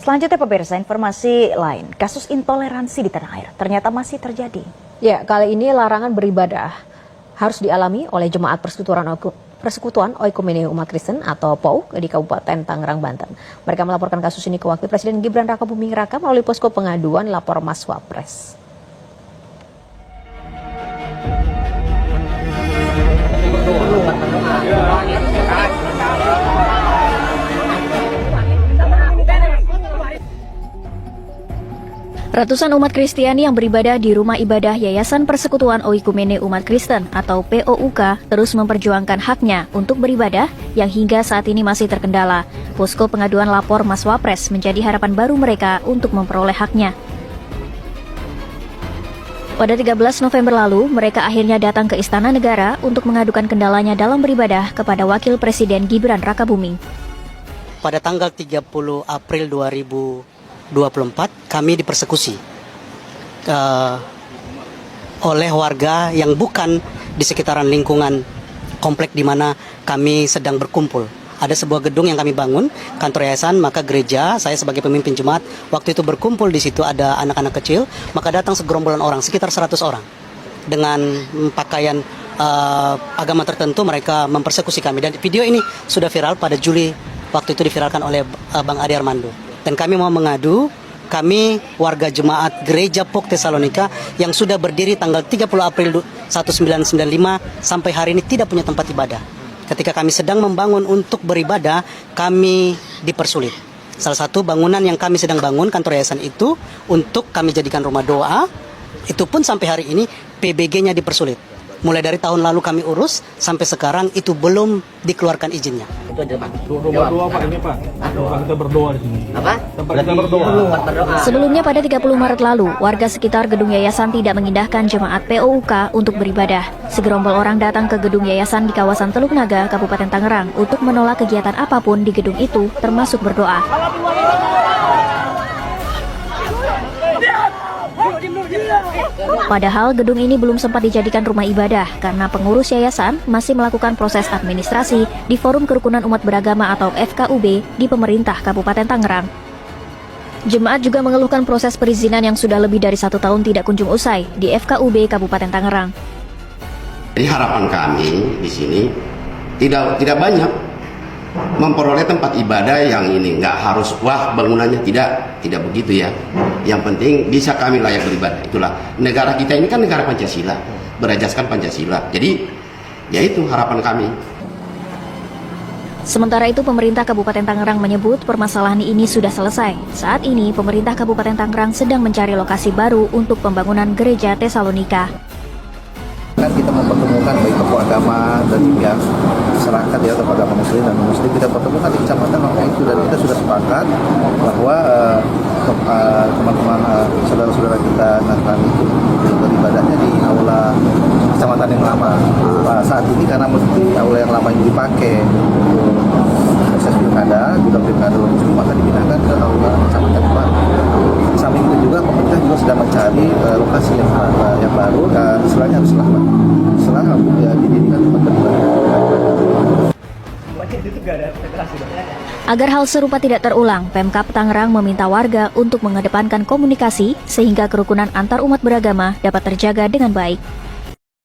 Selanjutnya pemirsa, informasi lain, kasus intoleransi di tanah air ternyata masih terjadi. Ya, kali ini larangan beribadah harus dialami oleh Jemaat Persekutuan Oikumene Umat Kristen atau POUK di Kabupaten Tangerang, Banten. Mereka melaporkan kasus ini ke Wakil Presiden Gibran Rakabuming Raka melalui posko pengaduan lapor Mas Wapres. Ratusan umat Kristiani yang beribadah di rumah ibadah Yayasan Persekutuan Oikumene Umat Kristen atau POUK terus memperjuangkan haknya untuk beribadah yang hingga saat ini masih terkendala. Posko pengaduan lapor Mas Wapres menjadi harapan baru mereka untuk memperoleh haknya. Pada 13 November lalu, mereka akhirnya datang ke Istana Negara untuk mengadukan kendalanya dalam beribadah kepada Wakil Presiden Gibran Rakabuming. Pada tanggal 30 April 2024 kami dipersekusi oleh warga yang bukan di sekitaran lingkungan komplek di mana kami sedang berkumpul. Ada sebuah gedung yang kami bangun, kantor yayasan, maka gereja, saya sebagai pemimpin jemaat, waktu itu berkumpul di situ ada anak-anak kecil, maka datang segerombolan orang, sekitar 100 orang. Dengan pakaian agama tertentu mereka mempersekusi kami. Dan video ini sudah viral pada Juli, waktu itu diviralkan oleh Bang Ade Armando. Dan kami mau mengadu, kami warga jemaat Gereja POUK Tesalonika yang sudah berdiri tanggal 30 April 1995 sampai hari ini tidak punya tempat ibadah. Ketika kami sedang membangun untuk beribadah, kami dipersulit. Salah satu bangunan yang kami sedang bangun, kantor yayasan itu, untuk kami jadikan rumah doa, itu pun sampai hari ini PBG-nya dipersulit. Mulai dari tahun lalu kami urus, sampai sekarang itu belum dikeluarkan izinnya. Itu aja, Pak. Rumah doa, Pak, ini, Pak. Tempat kita berdoa di sini. Apa? Tempat kita berdoa. Sebelumnya pada 30 Maret lalu, warga sekitar gedung yayasan tidak mengindahkan jemaat POUK untuk beribadah. Segerombol orang datang ke gedung yayasan di kawasan Teluk Naga, Kabupaten Tangerang untuk menolak kegiatan apapun di gedung itu, termasuk berdoa. Padahal gedung ini belum sempat dijadikan rumah ibadah karena pengurus yayasan masih melakukan proses administrasi di Forum Kerukunan Umat Beragama atau FKUB di pemerintah Kabupaten Tangerang. Jemaat juga mengeluhkan proses perizinan yang sudah lebih dari 1 tahun tidak kunjung usai di FKUB Kabupaten Tangerang. Jadi harapan kami di sini tidak banyak memperoleh tempat ibadah yang ini, nggak harus wah bangunannya, tidak begitu ya. Yang penting bisa kami layak beribadah. Itulah negara kita ini kan negara Pancasila, berajaskan Pancasila. Jadi ya itu harapan kami. Sementara itu pemerintah Kabupaten Tangerang menyebut permasalahan ini sudah selesai. Saat ini pemerintah Kabupaten Tangerang sedang mencari lokasi baru untuk pembangunan gereja Tesalonika. Kan kita mempertemukan baik tokoh agama dan pihak masyarakat ya, tokoh agama muslim dan non-muslim, kita pertemukan di kecamatan waktu itu, dan kita sudah sepakat bahwa teman-teman saudara-saudara kita akan beribadahnya di aula kecamatan yang lama. Saat ini karena di aula yang lama ini dipakai untuk proses pilkada, juga pilkada langsung, maka dipindahkan ke aula kecamatan yang baru. Di samping itu juga pemerintah juga sedang mencari lokasi yang baru, dan istilahnya harus setelah ya, didirikan tempat beribadah. Agar hal serupa tidak terulang, Pemkab Tangerang meminta warga untuk mengedepankan komunikasi sehingga kerukunan antar umat beragama dapat terjaga dengan baik.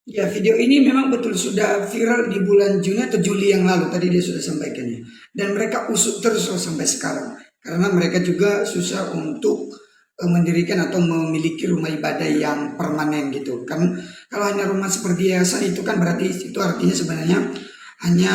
Ya, video ini memang betul sudah viral di bulan Juni atau Juli yang lalu, tadi dia sudah sampaikannya. Dan mereka usut terus sampai sekarang, karena mereka juga susah untuk mendirikan atau memiliki rumah ibadah yang permanen gitu kan. Kalau hanya rumah seperti yayasan itu kan berarti itu artinya sebenarnya hanya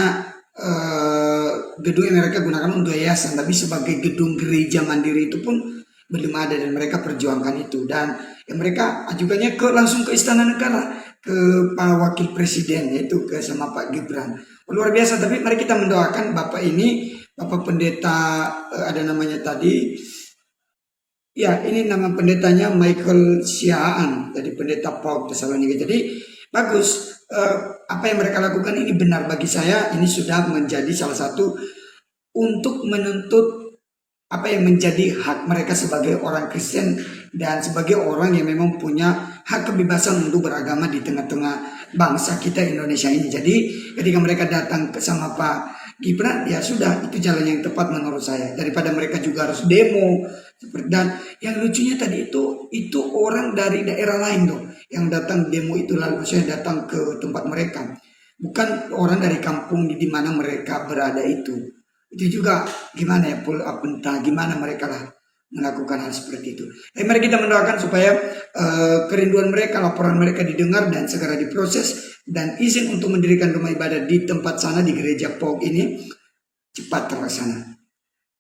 gedung yang mereka gunakan untuk yayasan, tapi sebagai gedung gereja mandiri itu pun belum ada, dan mereka perjuangkan itu. Dan yang mereka ajukannya langsung ke Istana Negara, ke Pak Wakil Presiden, yaitu ke sama Pak Gibran. Luar biasa. Tapi mari kita mendoakan Bapak ini, Bapak Pendeta ada namanya tadi. Ya, ini nama pendetanya Michael Siaan, jadi pendeta POUK Tesalonika. Jadi bagus, apa yang mereka lakukan ini benar bagi saya. Ini sudah menjadi salah satu untuk menuntut apa yang menjadi hak mereka sebagai orang Kristen dan sebagai orang yang memang punya hak kebebasan untuk beragama di tengah-tengah bangsa kita Indonesia ini. Jadi ketika mereka datang sama Pak Gibran ya sudah, itu jalan yang tepat menurut saya, daripada mereka juga harus demo. Dan yang lucunya tadi itu orang dari daerah lain tuh yang datang demo itu, lalu maksudnya datang ke tempat mereka, bukan orang dari kampung di mana mereka berada itu juga gimana ya, pull up entah gimana mereka lah melakukan hal seperti itu. Mari kita mendoakan supaya kerinduan mereka, laporan mereka didengar dan segera diproses, dan izin untuk mendirikan rumah ibadah di tempat sana, di gereja POG ini cepat terlaksana.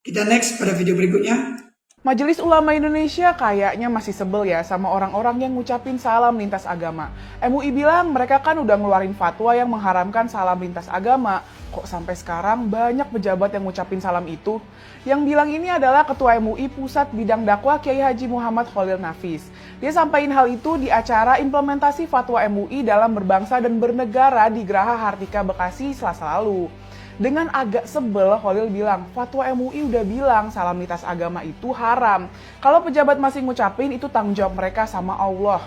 Kita next pada video berikutnya. Majelis Ulama Indonesia kayaknya masih sebel ya sama orang-orang yang ngucapin salam lintas agama. MUI bilang mereka kan udah ngeluarin fatwa yang mengharamkan salam lintas agama. Kok sampai sekarang banyak pejabat yang ngucapin salam itu? Yang bilang ini adalah Ketua MUI Pusat Bidang Dakwah Kiai Haji Muhammad Khalil Nafis. Dia sampaikan hal itu di acara implementasi fatwa MUI dalam berbangsa dan bernegara di Geraha Hartika Bekasi Selasa lalu. Dengan agak sebel, Khalil bilang, fatwa MUI udah bilang salam lintas agama itu haram. Kalau pejabat masih ngucapin, itu tanggung jawab mereka sama Allah.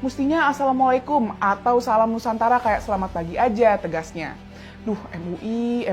Mestinya Assalamualaikum atau salam Nusantara kayak selamat pagi aja, tegasnya. Duh, MUI.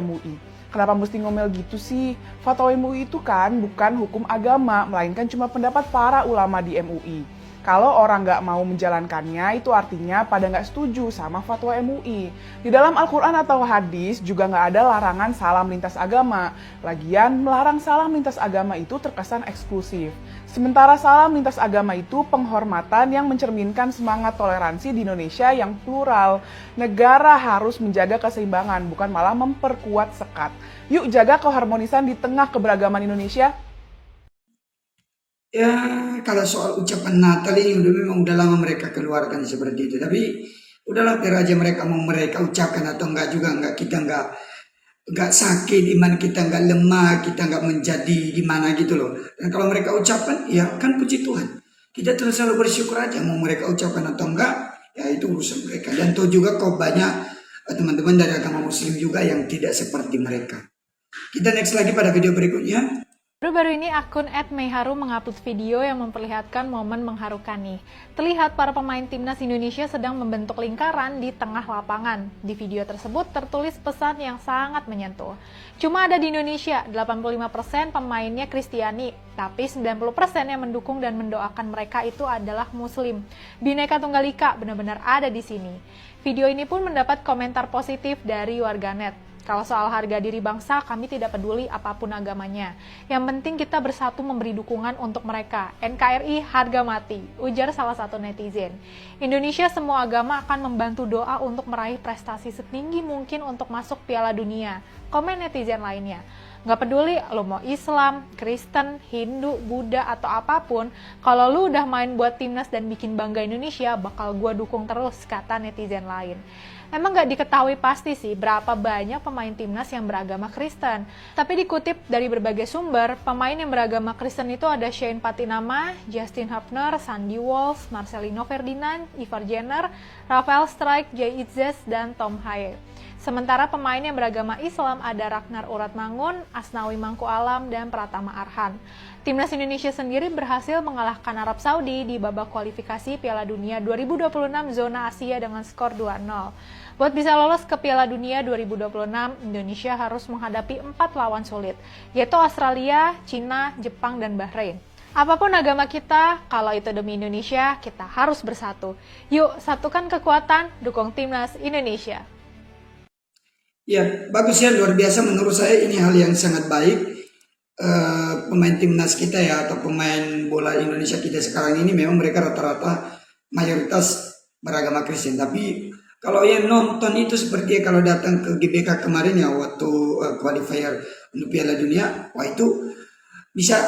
Kenapa mesti ngomel gitu sih? Fatwa MUI itu kan bukan hukum agama, melainkan cuma pendapat para ulama di MUI. Kalau orang nggak mau menjalankannya, itu artinya pada nggak setuju sama fatwa MUI. Di dalam Al-Quran atau hadis juga nggak ada larangan salam lintas agama. Lagian, melarang salam lintas agama itu terkesan eksklusif. Sementara salam lintas agama itu penghormatan yang mencerminkan semangat toleransi di Indonesia yang plural. Negara harus menjaga keseimbangan, bukan malah memperkuat sekat. Yuk jaga keharmonisan di tengah keberagaman Indonesia. Ya, kalau soal ucapan Natal ini memang udah lama mereka keluarkan seperti itu. Tapi udahlah, biar aja mereka mau mereka ucapkan atau enggak juga enggak, kita enggak sakit, iman kita enggak lemah, kita enggak menjadi gimana gitu loh. Dan kalau mereka ucapkan, ya kan puji Tuhan. Kita terus selalu bersyukur aja, mau mereka ucapkan atau enggak, ya itu urusan mereka. Dan tahu juga kok banyak teman-teman dari agama Muslim juga yang tidak seperti mereka. Kita next lagi pada video berikutnya. Baru-baru ini akun @meiharu mengupload video yang memperlihatkan momen mengharukan nih. Terlihat para pemain timnas Indonesia sedang membentuk lingkaran di tengah lapangan. Di video tersebut tertulis pesan yang sangat menyentuh. Cuma ada di Indonesia, 85% pemainnya Kristiani, tapi 90% yang mendukung dan mendoakan mereka itu adalah Muslim. Bhinneka Tunggal Ika benar-benar ada di sini. Video ini pun mendapat komentar positif dari warganet. Kalau soal harga diri bangsa, kami tidak peduli apapun agamanya. Yang penting kita bersatu memberi dukungan untuk mereka. NKRI harga mati, ujar salah satu netizen. Indonesia semua agama akan membantu doa untuk meraih prestasi setinggi mungkin untuk masuk Piala Dunia. Komen netizen lainnya. Nggak peduli lo mau Islam, Kristen, Hindu, Buddha, atau apapun, kalau lu udah main buat timnas dan bikin bangga Indonesia, bakal gua dukung terus, kata netizen lain. Emang nggak diketahui pasti sih berapa banyak pemain timnas yang beragama Kristen. Tapi dikutip dari berbagai sumber, pemain yang beragama Kristen itu ada Shane Patinama, Justin Hubner, Sandy Walsh, Marcelino Ferdinand, Ivar Jenner, Rafael Strijk, Jay Itzes, dan Tom Haye. Sementara pemain yang beragama Islam ada Ragnar Uratmangun, Asnawi Mangku Alam, dan Pratama Arhan. Timnas Indonesia sendiri berhasil mengalahkan Arab Saudi di babak kualifikasi Piala Dunia 2026 zona Asia dengan skor 2-0. Buat bisa lolos ke Piala Dunia 2026, Indonesia harus menghadapi 4 lawan sulit, yaitu Australia, Cina, Jepang, dan Bahrain. Apapun agama kita, kalau itu demi Indonesia, kita harus bersatu. Yuk, satukan kekuatan, dukung Timnas Indonesia. Ya, bagus ya, luar biasa menurut saya, ini hal yang sangat baik. Pemain timnas kita ya, atau pemain bola Indonesia kita sekarang ini memang mereka rata-rata mayoritas beragama Kristen. Tapi kalau yang nonton itu seperti kalau datang ke GBK kemarin ya, waktu qualifier untuk Piala Dunia, wah itu bisa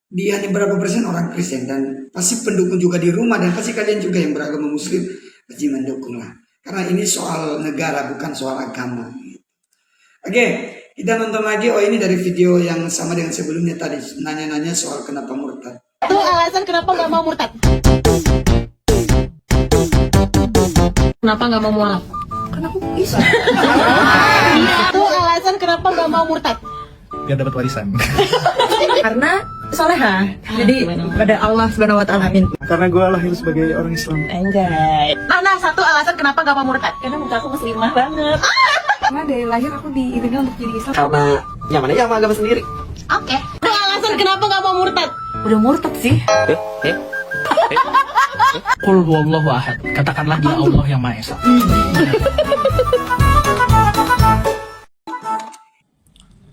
dia hanya berapa persen orang Kristen, dan pasti pendukung juga di rumah, dan pasti kalian juga yang beragama Muslim pasti mendukung lah. Karena ini soal negara, bukan soal agama. Oke, kita nonton lagi. Oh, ini dari video yang sama dengan sebelumnya tadi, nanya-nanya soal kenapa murtad. Itu alasan kenapa nggak mau murtad? Kenapa nggak mau mualaf? Karena aku bisa. Itu alasan kenapa nggak mau murtad? Biar dapat warisan. Karena soleha. Jadi pada Allah Subhanahu Wa Taala. Karena gue lahir sebagai orang Islam. Anjay. Nah, satu alasan kenapa nggak mau murtad? Karena muka aku muslimah banget. Karena dari lahir aku diizinkan untuk jadi Islam. Karena nyamannya sama agama sendiri. Oke. Alasan kenapa nggak mau murtad? Udah murtad sih. Qul huwallahu ahad. Katakanlah dia Allah yang Maha Esa.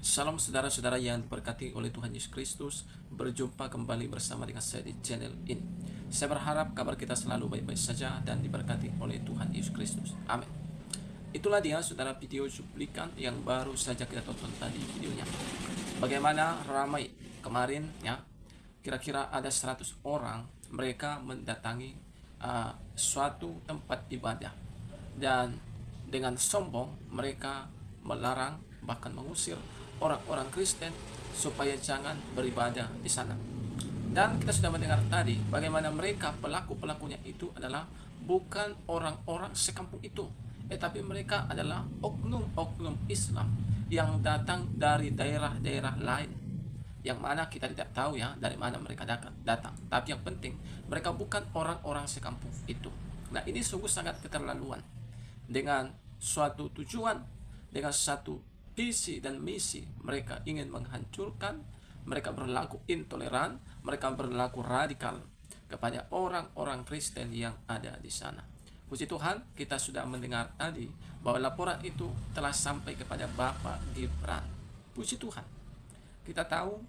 Salam saudara-saudara yang diberkati oleh Tuhan Yesus Kristus. Berjumpa kembali bersama dengan saya di channel ini. Saya berharap kabar kita selalu baik-baik saja dan diberkati oleh Tuhan Yesus Kristus. Amin. Itulah dia saudara video cuplikan yang baru saja kita tonton tadi videonya. Bagaimana ramai kemarin ya. Kira-kira ada 100 orang mereka mendatangi suatu tempat ibadah. Dan dengan sombong mereka melarang bahkan mengusir orang-orang Kristen supaya jangan beribadah di sana. Dan kita sudah mendengar tadi bagaimana mereka pelaku-pelakunya itu adalah bukan orang-orang sekampung itu, tetapi mereka adalah oknum-oknum Islam yang datang dari daerah-daerah lain, yang mana kita tidak tahu ya dari mana mereka datang. Tapi yang penting mereka bukan orang-orang sekampung itu. Nah, ini sungguh sangat keterlaluan. Dengan suatu tujuan, dengan satu visi dan misi, mereka ingin menghancurkan, mereka berlaku intoleran, mereka berlaku radikal kepada orang-orang Kristen yang ada di sana. Puji Tuhan, kita sudah mendengar tadi bahwa laporan itu telah sampai kepada Bapak Gibran. Puji Tuhan. Kita tahu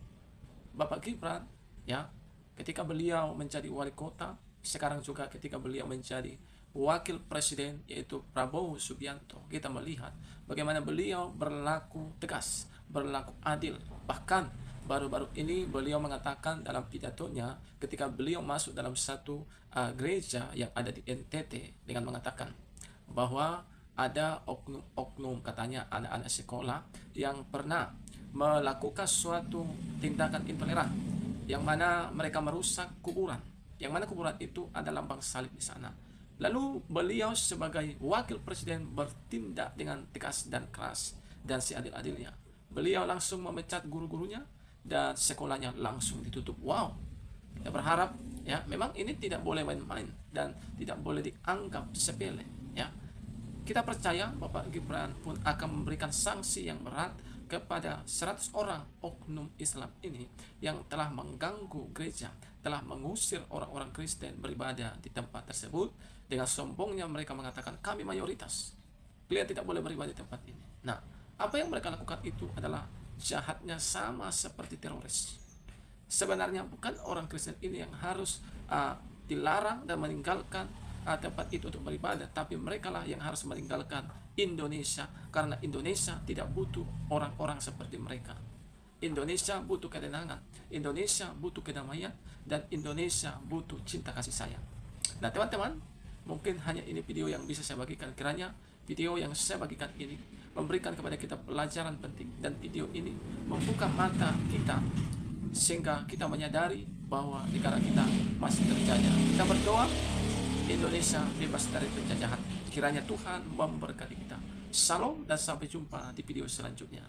Bapak Gibran ya, ketika beliau menjadi wali kota, sekarang juga ketika beliau menjadi wakil presiden yaitu Prabowo Subianto, kita melihat bagaimana beliau berlaku tegas, berlaku adil. Bahkan baru-baru ini beliau mengatakan dalam pidatonya ketika beliau masuk dalam satu gereja yang ada di NTT dengan mengatakan bahwa ada oknum-oknum, katanya anak-anak sekolah yang pernah melakukan suatu tindakan intoleran yang mana mereka merusak kuburan, yang mana kuburan itu ada lambang salib di sana. Lalu beliau sebagai wakil presiden bertindak dengan tegas dan keras dan seadil-adilnya. Beliau langsung memecat guru-gurunya dan sekolahnya langsung ditutup. Wow, kita berharap ya memang ini tidak boleh main-main dan tidak boleh dianggap sepele ya. Kita percaya Bapak Gibran pun akan memberikan sanksi yang berat kepada 100 orang oknum Islam ini yang telah mengganggu gereja, telah mengusir orang-orang Kristen beribadah di tempat tersebut. Dengan sombongnya mereka mengatakan kami mayoritas, kalian tidak boleh beribadah di tempat ini. Nah, apa yang mereka lakukan itu adalah jahatnya sama seperti teroris. Sebenarnya bukan orang Kristen ini yang harus dilarang dan meninggalkan tempat itu untuk beribadah, tapi mereka lah yang harus meninggalkan Indonesia, karena Indonesia tidak butuh orang-orang seperti mereka. Indonesia butuh ketenangan, Indonesia butuh kedamaian, dan Indonesia butuh cinta kasih sayang. Nah teman-teman, mungkin hanya ini video yang bisa saya bagikan. Kiranya video yang saya bagikan ini memberikan kepada kita pelajaran penting, dan video ini membuka mata kita sehingga kita menyadari bahwa negara kita masih terjajah. Kita berdoa Indonesia bebas dari penjajahan. Kiranya Tuhan memberkati kita. Salam dan sampai jumpa di video selanjutnya.